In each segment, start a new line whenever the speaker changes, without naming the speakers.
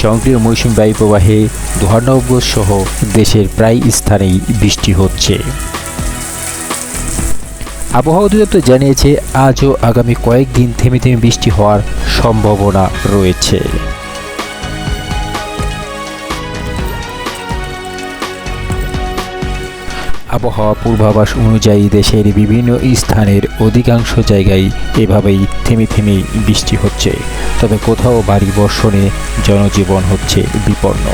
সক্রিয় মৌসুমী বায়ু প্রবাহে ধর্মনগর সহ দেশের প্রায় স্থানেই বৃষ্টি হচ্ছে। আবহাওয়া অধিদপ্তর জানিয়েছে আজও আগামী কয়েকদিন থেমে থেমে বৃষ্টি হওয়ার সম্ভাবনা রয়েছে। আবহাওয়া পূর্বাভাস অনুযায়ী দেশের বিভিন্ন স্থানের অধিকাংশ জায়গায় এভাবেই থেমে থেমেই বৃষ্টি হচ্ছে, তবে কোথাও ভারী বর্ষণে জনজীবন হচ্ছে বিপন্ন।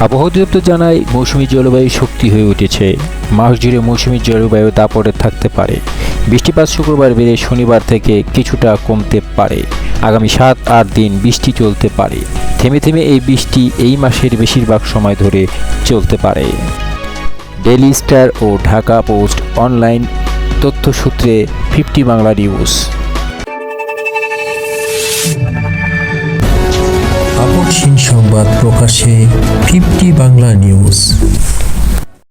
আবহাওয়া অধিদপ্তর জানায় মৌসুমী জলবায়ু শক্তি হয়ে উঠেছে। মাস জুড়ে মৌসুমী জলবায়ু দাপটে থাকতে পারে। বৃষ্টিপাত শুক্রবার বেড়ে শনিবার থেকে কিছুটা কমতে পারে। আগামী 7-8 দিন বৃষ্টি চলতে পারে। থেমে থেমে এই বৃষ্টি এই মাসের বেশিরভাগ সময় ধরে চলতে পারে। ডেইলি স্টার ও ঢাকা পোস্ট অনলাইন তথ্যসূত্রে 50 বাংলা নিউজ।
আপডেট সংবাদ প্রকাশে 50 বাংলা নিউজ।